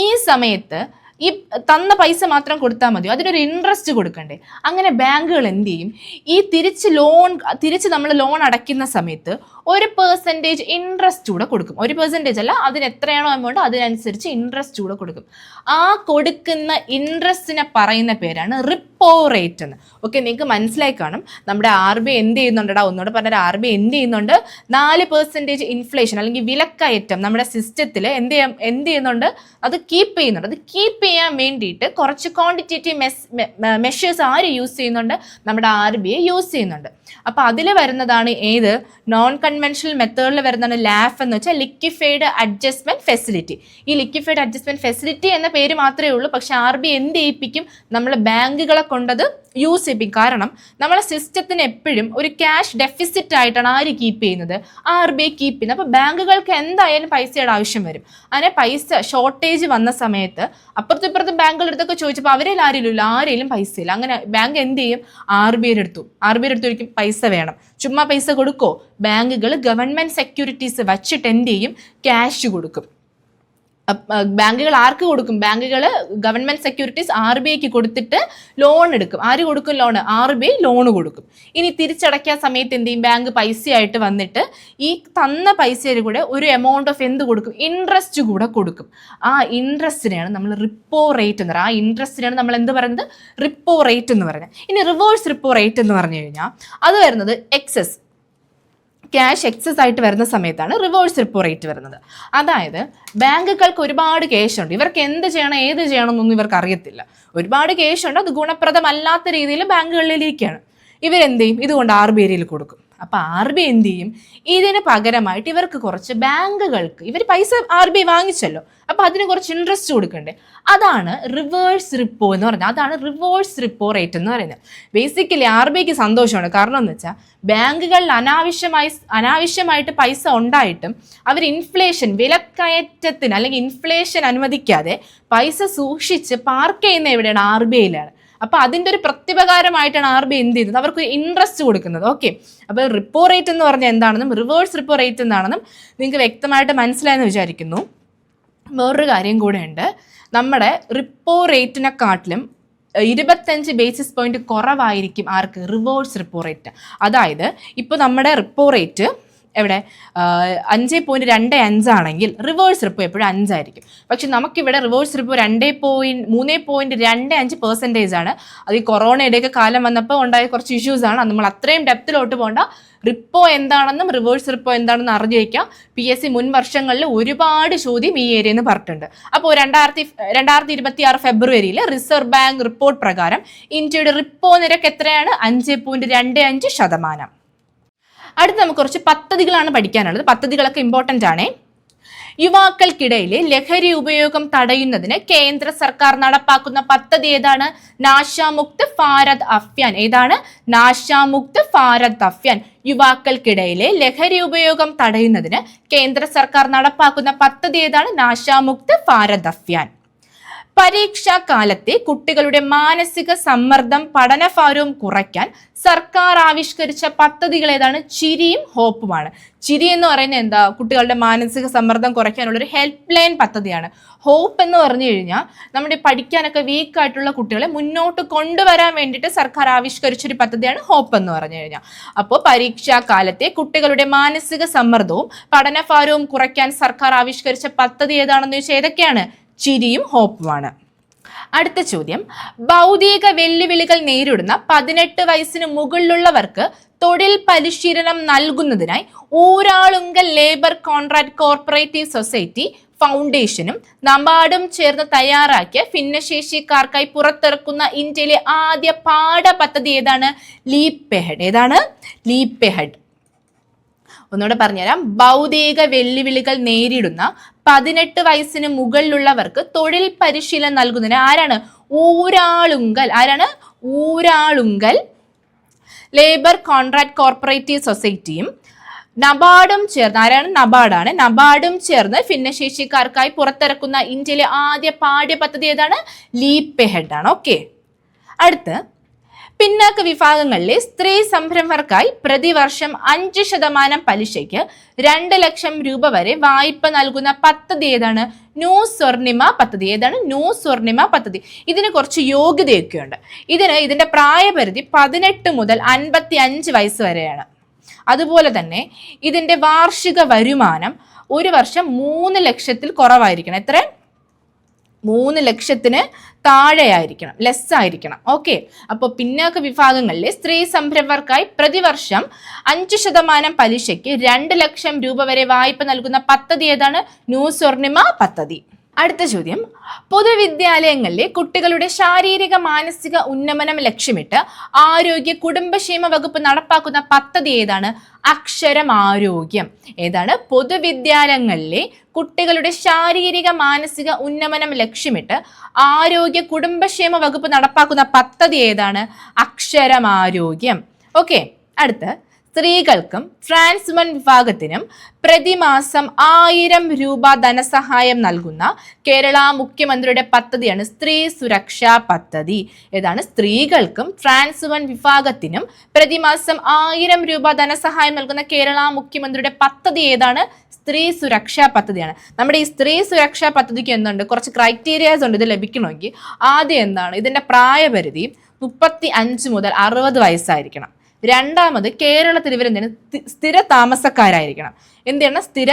ഈ സമയത്ത് ഈ തന്ന പൈസ മാത്രം കൊടുത്താൽ മതിയോ? അതിനൊരു ഇൻട്രസ്റ്റ് കൊടുക്കണ്ടേ? അങ്ങനെ ബാങ്കുകൾ എന്ത് ചെയ്യും? ഈ തിരിച്ച് നമ്മൾ ലോൺ അടയ്ക്കുന്ന സമയത്ത് 1% ഇൻട്രസ്റ്റ് കൂടെ കൊടുക്കും. 1% അല്ല, അതിന് എത്രയാണോ എമൗണ്ട് അതിനനുസരിച്ച് ഇൻട്രസ്റ്റ് കൂടെ കൊടുക്കും. ആ കൊടുക്കുന്ന ഇൻട്രസ്റ്റിനെ പറയുന്ന പേരാണ് റിപ്പോ റേറ്റ് എന്ന്. ഓക്കെ, നിങ്ങൾക്ക് മനസ്സിലായി കാണും. നമ്മുടെ RBI എന്ത് ചെയ്യുന്നുണ്ടോ? ഒന്നുകൂടെ പറഞ്ഞാൽ RBI എന്ത് ചെയ്യുന്നുണ്ട്? 4% ഇൻഫ്ലേഷൻ അല്ലെങ്കിൽ വിലക്കയറ്റം നമ്മുടെ സിസ്റ്റത്തിൽ എന്ത് ചെയ്യുന്നുണ്ട്? അത് കീപ്പ് ചെയ്യുന്നുണ്ട്. അത് കീപ്പ് ചെയ്യാൻ വേണ്ടിയിട്ട് കുറച്ച് ക്വാണ്ടിറ്റേറ്റീവ് മെഷേഴ്സ് ആര് യൂസ് ചെയ്യുന്നുണ്ട്? നമ്മുടെ RBI യൂസ് ചെയ്യുന്നുണ്ട്. അപ്പോൾ അതിൽ വരുന്നതാണ് ഏത്? നോൺ കൺവെൻഷണൽ മെത്തേഡിൽ വരുന്നതാണ് ലാഫ് എന്ന് വെച്ചാൽ ലിക്വിഫൈഡ് അഡ്ജസ്റ്റ്മെന്റ് ഫെസിലിറ്റി. ഈ ലിക്വിഫൈഡ് അഡ്ജസ്റ്റ്മെന്റ് ഫെസിലിറ്റി എന്ന പേര് മാത്രമേ ഉള്ളൂ. പക്ഷെ RBI എന്ത് ചെയ്യിപ്പിക്കും? നമ്മളെ ബാങ്കുകളെ കൊണ്ടത് യൂസ് ചെയ്യിപ്പിക്കും. കാരണം നമ്മളെ സിസ്റ്റത്തിന് എപ്പോഴും ഒരു ക്യാഷ് ഡെഫിസിറ്റ് ആയിട്ടാണ് ആര് കീപ്പ് ചെയ്യുന്നത്? RBI കീപ്പ് ചെയ്യുന്നത്. അപ്പോൾ ബാങ്കുകൾക്ക് എന്തായാലും പൈസയുടെ ആവശ്യം വരും. അങ്ങനെ പൈസ ഷോർട്ടേജ് വന്ന സമയത്ത് അപ്പുറത്തും ബാങ്കുകളെടുത്തൊക്കെ ചോദിച്ചപ്പോൾ ആരെയും പൈസ ഇല്ല. അങ്ങനെ ബാങ്ക് എന്ത് ചെയ്യും? RBIയുടെ അടുത്ത് ഒരിക്കലും പൈസ വേണം. ചുമ്മാ പൈസ കൊടുക്കോ? ബാങ്കുകൾ ഗവൺമെൻറ് സെക്യൂരിറ്റീസ് വച്ചിട്ട് എന്ത് ചെയ്യും? ക്യാഷ് കൊടുക്കും. ബാങ്കുകൾ ആർക്ക് കൊടുക്കും? ബാങ്കുകൾ ഗവൺമെന്റ് സെക്യൂരിറ്റീസ് RBIക്ക് കൊടുത്തിട്ട് ലോൺ എടുക്കും. ആര് കൊടുക്കും ലോൺ? RBI ലോൺ കൊടുക്കും. ഇനി തിരിച്ചടയ്ക്കാൻ സമയത്ത് എന്ത് ചെയ്യും? ബാങ്ക് പൈസയായിട്ട് വന്നിട്ട് ഈ തന്ന പൈസയിൽ കൂടെ ഒരു എമൗണ്ട് ഓഫ് എന്ത് കൊടുക്കും? ഇൻട്രസ്റ്റ് കൂടെ കൊടുക്കും. ആ ഇൻട്രസ്റ്റിനെയാണ് നമ്മൾ റിപ്പോ റേറ്റ് എന്ന് പറയുന്നത്. ആ ഇൻട്രസ്റ്റിനെയാണ് നമ്മൾ എന്ത് പറയുന്നത്? റിപ്പോ റേറ്റ് എന്ന് പറയുന്നത്. ഇനി റിവേഴ്സ് റിപ്പോ റേറ്റ് എന്ന് പറഞ്ഞു കഴിഞ്ഞാൽ അത് വരുന്നത് ക്യാഷ് എക്സസ് ആയിട്ട് വരുന്ന സമയത്താണ് റിവേഴ്സ് റിപ്പോ റേറ്റ് വരുന്നത്. അതായത് ബാങ്കുകൾക്ക് ഒരുപാട് ക്യാഷ് ഉണ്ട്, ഇവർക്ക് എന്ത് ചെയ്യണം ഏത് ചെയ്യണം എന്നൊന്നും ഇവർക്ക് അറിയത്തില്ല. ഒരുപാട് ക്യാഷ് ഉണ്ട്, അത് ഗുണപ്രദമല്ലാത്ത രീതിയിൽ ബാങ്കുകളിലിരിക്കുകയാണ്. ഇവരെന്ത് ചെയ്യും? ഇതുകൊണ്ട് RBIയിൽ കൊടുക്കും. അപ്പം RBI എന്ത് ചെയ്യും? ഇതിന് പകരമായിട്ട് ഇവർക്ക് കുറച്ച് ബാങ്കുകൾക്ക് ഇവർ പൈസ RBI വാങ്ങിച്ചല്ലോ, അപ്പം അതിന് കുറച്ച് ഇൻട്രസ്റ്റ് കൊടുക്കണ്ടേ? അതാണ് റിവേഴ്സ് റിപ്പോ എന്ന് പറഞ്ഞാൽ. അതാണ് റിവേഴ്സ് റിപ്പോ റേറ്റ് എന്ന് പറയുന്നത്. ബേസിക്കലി RBIക്ക് സന്തോഷമാണ്. കാരണം എന്ന് വെച്ചാൽ ബാങ്കുകളിൽ അനാവശ്യമായിട്ട് പൈസ ഉണ്ടായിട്ടും അവർ വിലക്കയറ്റത്തിന് അല്ലെങ്കിൽ ഇൻഫ്ലേഷൻ അനുവദിക്കാതെ പൈസ സൂക്ഷിച്ച് പാർക്ക് ചെയ്യുന്ന എവിടെയാണ്? RBIയിലാണ്. അപ്പൊ അതിന്റെ ഒരു പ്രത്യുപകാരമായിട്ടാണ് RBI എന്ത് ചെയ്യുന്നത്? അവർക്ക് ഇൻട്രസ്റ്റ് കൊടുക്കുന്നത്. ഓക്കെ, അപ്പൊ റിപ്പോ റേറ്റ് എന്ന് പറഞ്ഞാൽ എന്താണെന്നും റിവേഴ്സ് റിപ്പോ റേറ്റ് എന്താണെന്നും നിങ്ങൾക്ക് വ്യക്തമായിട്ട് മനസ്സിലായെന്ന് വിചാരിക്കുന്നു. വേറൊരു കാര്യം കൂടെ ഉണ്ട്. നമ്മുടെ റിപ്പോ റേറ്റിനെക്കാട്ടിലും 25 ബേസിസ് പോയിന്റ് കുറവായിരിക്കും ആർക്ക്? Reverse repo rate. അതായത് ഇപ്പോൾ നമ്മുടെ റിപ്പോ റേറ്റ് എവിടെ 5.25 ആണെങ്കിൽ റിവേഴ്സ് റിപ്പോ എപ്പോഴും 5 ആയിരിക്കും. പക്ഷെ നമുക്കിവിടെ റിവേഴ്സ് റിപ്പോ 3.25% ആണ്. അത് ഈ കൊറോണയുടെയൊക്കെ കാലം വന്നപ്പോൾ ഉണ്ടായ കുറച്ച് ഇഷ്യൂസ് ആണ്. നമ്മൾ അത്രയും ഡെപ്തിലോട്ട് പോകണ്ട. റിപ്പോ എന്താണെന്നും റിവേഴ്സ് റിപ്പോ എന്താണെന്നും അറിഞ്ഞു വയ്ക്കാം. PSC മുൻ വർഷങ്ങളിൽ ഒരുപാട് ചോദ്യം ഈ ഏരിയയിൽ നിന്ന് പറഞ്ഞിട്ടുണ്ട്. അപ്പോൾ 2026 ഫെബ്രുവരിയിൽ റിസർവ് ബാങ്ക് റിപ്പോർട്ട് പ്രകാരം ഇന്ത്യയുടെ റിപ്പോ നിരക്ക് എത്രയാണ്? 5.25%. അടുത്ത് നമുക്ക് കുറച്ച് പദ്ധതികളാണ് പഠിക്കാനുള്ളത്. പദ്ധതികളൊക്കെ ഇമ്പോർട്ടൻ്റ് ആണ്. യുവാക്കൾക്കിടയിലെ ലഹരി ഉപയോഗം തടയുന്നതിന് കേന്ദ്ര സർക്കാർ നടപ്പാക്കുന്ന പദ്ധതി ഏതാണ്? നാശാമുക്ത് ഭാരത് അഭിയാൻ. ഏതാണ്? നാശാമുക്ത് ഭാരത് അഭിയാൻ. യുവാക്കൾക്കിടയിലെ ലഹരി ഉപയോഗം തടയുന്നതിന് കേന്ദ്ര സർക്കാർ നടപ്പാക്കുന്ന പദ്ധതി ഏതാണ്? നാശാമുക്ത് ഭാരത് അഭിയാൻ. പരീക്ഷാ കാലത്തെ കുട്ടികളുടെ മാനസിക സമ്മർദ്ദം പഠനഭാരവും കുറയ്ക്കാൻ സർക്കാർ ആവിഷ്കരിച്ച പദ്ധതികൾ ഏതാണ്? ചിരിയും ഹോപ്പുമാണ്. ചിരി എന്ന് പറയുന്നത് എന്താ? കുട്ടികളുടെ മാനസിക സമ്മർദ്ദം കുറയ്ക്കാനുള്ളൊരു ഹെൽപ്പ് ലൈൻ പദ്ധതിയാണ്. ഹോപ്പ് എന്ന് പറഞ്ഞു കഴിഞ്ഞാൽ നമ്മുടെ പഠിക്കാനൊക്കെ വീക്കായിട്ടുള്ള കുട്ടികളെ മുന്നോട്ട് കൊണ്ടുവരാൻ വേണ്ടിയിട്ട് സർക്കാർ ആവിഷ്കരിച്ചൊരു പദ്ധതിയാണ് ഹോപ്പ് എന്ന് പറഞ്ഞു കഴിഞ്ഞാൽ. അപ്പോൾ പരീക്ഷാ കാലത്തെ കുട്ടികളുടെ മാനസിക സമ്മർദ്ദവും പഠനഭാരവും കുറയ്ക്കാൻ സർക്കാർ ആവിഷ്കരിച്ച പദ്ധതി ഏതാണെന്ന് ചോദിച്ചാൽ ഏതൊക്കെയാണ്? ചിരിയും ഹോപ്പുമാണ്. അടുത്ത ചോദ്യം, ഭൗതിക വെല്ലുവിളികൾ നേരിടുന്ന 18 വയസ്സിന് മുകളിലുള്ളവർക്ക് തൊഴിൽ പരിശീലനം നൽകുന്നതിനായി Uralungal labour contract corporative society ഫൗണ്ടേഷനും നബാർഡും ചേർന്ന് തയ്യാറാക്കിയ ഭിന്നശേഷിക്കാർക്കായി പുറത്തിറക്കുന്ന ഇന്ത്യയിലെ ആദ്യ പാഠപദ്ധതി ഏതാണ്? Leap ahead. ഏതാണ്? Leap ahead. ഒന്നുകൂടെ പറഞ്ഞുതരാം. ഭൗതിക വെല്ലുവിളികൾ നേരിടുന്ന 18 വയസ്സിന് മുകളിലുള്ളവർക്ക് തൊഴിൽ പരിശീലനം നൽകുന്നതിന് ആരാണ്? ഊരാളുങ്കൽ. ആരാണ്? ഊരാളുങ്കൽ ലേബർ കോൺട്രാക്ട് കോർപ്പറേറ്റീവ് സൊസൈറ്റിയും നബാർഡും ചേർന്ന്, ആരാണ്? നബാർഡാണ്. നബാർഡും ചേർന്ന് ഭിന്നശേഷിക്കാർക്കായി പുറത്തിറക്കുന്ന ഇന്ത്യയിലെ ആദ്യ പാഠ്യപദ്ധതി ഏതാണ്? ലീപ് എഹെഡ് ആണ്. ഓക്കെ, അടുത്ത് പിന്നാക്ക വിഭാഗങ്ങളിലെ സ്ത്രീ സംരംഭകർക്കായി പ്രതിവർഷം 5% പലിശയ്ക്ക് 2 ലക്ഷം രൂപ വരെ വായ്പ നൽകുന്ന പദ്ധതി ഏതാണ്? ന്യൂ സ്വർണിമ പദ്ധതി. ഏതാണ്? ന്യൂ സ്വർണിമ പദ്ധതി. ഇതിന് കുറച്ച് യോഗ്യതയൊക്കെ ഉണ്ട്. ഇതിന്റെ പ്രായപരിധി 18 മുതൽ 55 വയസ്സ് വരെയാണ്. അതുപോലെ തന്നെ ഇതിന്റെ വാർഷിക വരുമാനം ഒരു വർഷം 3 ലക്ഷത്തിൽ കുറവായിരിക്കണം. എത്ര? 3 ലക്ഷത്തിന് താഴെയായിരിക്കണം, ലെസ് ആയിരിക്കണം. ഓക്കെ, അപ്പോൾ പിന്നാക്ക വിഭാഗങ്ങളിലെ സ്ത്രീ സംരംഭകർക്കായി പ്രതിവർഷം 5% പലിശയ്ക്ക് 2 ലക്ഷം രൂപ വരെ വായ്പ നൽകുന്ന പദ്ധതി ഏതാണ്? ന്യൂ സ്വർണിമ പദ്ധതി. അടുത്ത ചോദ്യം, പൊതുവിദ്യാലയങ്ങളിലെ കുട്ടികളുടെ ശാരീരിക മാനസിക ഉന്നമനം ലക്ഷ്യമിട്ട് ആരോഗ്യ കുടുംബക്ഷേമ വകുപ്പ് നടപ്പാക്കുന്ന പദ്ധതി ഏതാണ്? അക്ഷരം ആരോഗ്യം. ഏതാണ്? പൊതുവിദ്യാലയങ്ങളിലെ കുട്ടികളുടെ ശാരീരിക മാനസിക ഉന്നമനം ലക്ഷ്യമിട്ട് ആരോഗ്യ കുടുംബക്ഷേമ വകുപ്പ് നടപ്പാക്കുന്ന പദ്ധതി ഏതാണ്? അക്ഷരം ആരോഗ്യം. ഓക്കെ, അടുത്ത് സ്ത്രീകൾക്കും ട്രാൻസ് വുമൺ വിഭാഗത്തിനും പ്രതിമാസം 1000 രൂപ ധനസഹായം നൽകുന്ന കേരള മുഖ്യമന്ത്രിയുടെ പദ്ധതിയാണ് സ്ത്രീ സുരക്ഷാ പദ്ധതി. ഏതാണ്? സ്ത്രീകൾക്കും ട്രാൻസ് വുമൺ വിഭാഗത്തിനും പ്രതിമാസം 1000 രൂപ ധനസഹായം നൽകുന്ന കേരള മുഖ്യമന്ത്രിയുടെ പദ്ധതി ഏതാണ്? സ്ത്രീ സുരക്ഷാ പദ്ധതിയാണ്. നമ്മുടെ ഈ സ്ത്രീ സുരക്ഷാ പദ്ധതിക്ക് എന്തുണ്ട്? കുറച്ച് ക്രൈറ്റീരിയാസ് ഉണ്ട് ഇത് ലഭിക്കണമെങ്കിൽ. ആദ്യം എന്താണ്? ഇതിന്റെ പ്രായപരിധി 35 മുതൽ 60 വയസ്സായിരിക്കണം. രണ്ടാമത് കേരളത്തിൽ ഇവരെന്താണ്? സ്ഥിര താമസക്കാരായിരിക്കണം. എന്ത് ചെയ്യണം? സ്ഥിര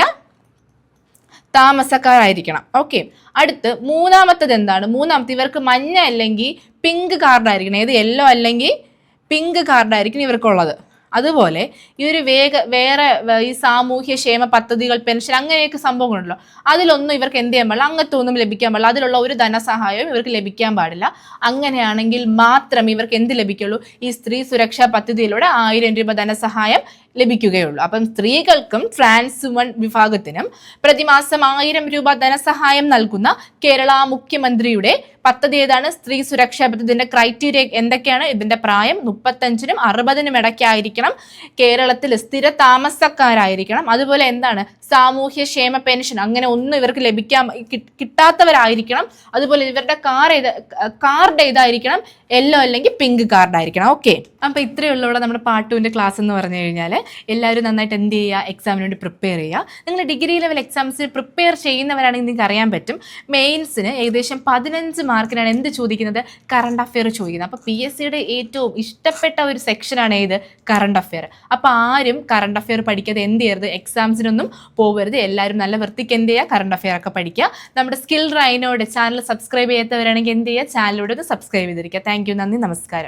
താമസക്കാരായിരിക്കണം. ഓക്കെ. അടുത്ത് മൂന്നാമത്തത് എന്താണ്? മൂന്നാമത്തെ ഇവർക്ക് മഞ്ഞ അല്ലെങ്കിൽ പിങ്ക് കാർഡായിരിക്കണം. ഏത്? യെല്ലോ അല്ലെങ്കിൽ പിങ്ക് കാർഡായിരിക്കും ഇവർക്കുള്ളത്. അതുപോലെ ഈ ഒരു വേറെ ഈ സാമൂഹ്യ ക്ഷേമ പദ്ധതികൾ, പെൻഷൻ, അങ്ങനെയൊക്കെ സംഭവങ്ങളുണ്ടല്ലോ, അതിലൊന്നും ഇവർക്ക് എന്ത് ചെയ്യാൻ പാടില്ല, അങ്ങനത്തെ ഒന്നും ലഭിക്കാൻ പാടില്ല. അതിലുള്ള ഒരു ധനസഹായവും ഇവർക്ക് ലഭിക്കാൻ പാടില്ല. അങ്ങനെയാണെങ്കിൽ മാത്രം ഇവർക്ക് എന്ത് ലഭിക്കുള്ളൂ? ഈ സ്ത്രീ സുരക്ഷാ പദ്ധതിയിലൂടെ 1000 രൂപ ധനസഹായം ലഭിക്കുകയുള്ളൂ. അപ്പം സ്ത്രീകൾക്കും ട്രാൻസ് വുമൺ വിഭാഗത്തിനും പ്രതിമാസം 1000 രൂപ ധനസഹായം നൽകുന്ന കേരള മുഖ്യമന്ത്രിയുടെ പദ്ധതി ഏതാണ്? സ്ത്രീ സുരക്ഷാ പദ്ധതിന്റെ ക്രൈറ്റീരിയ എന്തൊക്കെയാണ്? ഇതിന്റെ പ്രായം 35നും 60നും ഇടയ്ക്കായിരിക്കണം. കേരളത്തിൽ സ്ഥിര താമസക്കാരായിരിക്കണം. അതുപോലെ എന്താണ്? സാമൂഹ്യ ക്ഷേമ പെൻഷൻ അങ്ങനെ ഒന്നും ഇവർക്ക് കിട്ടാത്തവരായിരിക്കണം. അതുപോലെ ഇവരുടെ കാർഡ് ഏതായിരിക്കണം? യെല്ലോ അല്ലെങ്കിൽ പിങ്ക് കാർഡായിരിക്കണം. ഓക്കെ. അപ്പൊ ഇത്രയുള്ള നമ്മുടെ പാർട്ട് 2 ക്ലാസ് എന്ന് പറഞ്ഞു കഴിഞ്ഞാൽ എല്ലാവരും നന്നായിട്ട് എന്ത് ചെയ്യുക? എക്സാമിന് വേണ്ടി പ്രിപ്പയർ ചെയ്യുക. നിങ്ങൾ ഡിഗ്രി ലെവൽ എക്സാംസിന് പ്രിപ്പയർ ചെയ്യുന്നവരാണെങ്കിൽ നിങ്ങൾക്ക് അറിയാൻ പറ്റും, മെയിൻസിന് ഏകദേശം 15 മാർക്കിനാണ് എന്ത് ചോദിക്കുന്നത്? കറണ്ട് അഫെയർ ചോദിക്കുന്നത്. അപ്പോൾ PSCയുടെ ഏറ്റവും ഇഷ്ടപ്പെട്ട ഒരു സെക്ഷനാണ് ഏത്? Current affair. അപ്പോൾ ആരും കറണ്ട് അഫെയർ പഠിക്കാതെ എന്ത് ചെയ്യരുത്? എക്സാംസിനൊന്നും പോകരുത്. എല്ലാവരും നല്ല വൃത്തിക്ക് എന്ത് ചെയ്യുക? കറണ്ട് അഫെയർ ഒക്കെ പഠിക്കുക. നമ്മുടെ സ്കിൽ റൈനോയുടെ ചാനൽ സബ്സ്ക്രൈബ് ചെയ്യാത്തവരാണെങ്കിൽ എന്ത് ചെയ്യുക? ചാനലിലൂടെ ഒന്ന് സബ്സ്ക്രൈബ് ചെയ്തിരിക്കുക. Thank you. നന്ദി. നമസ്കാരം.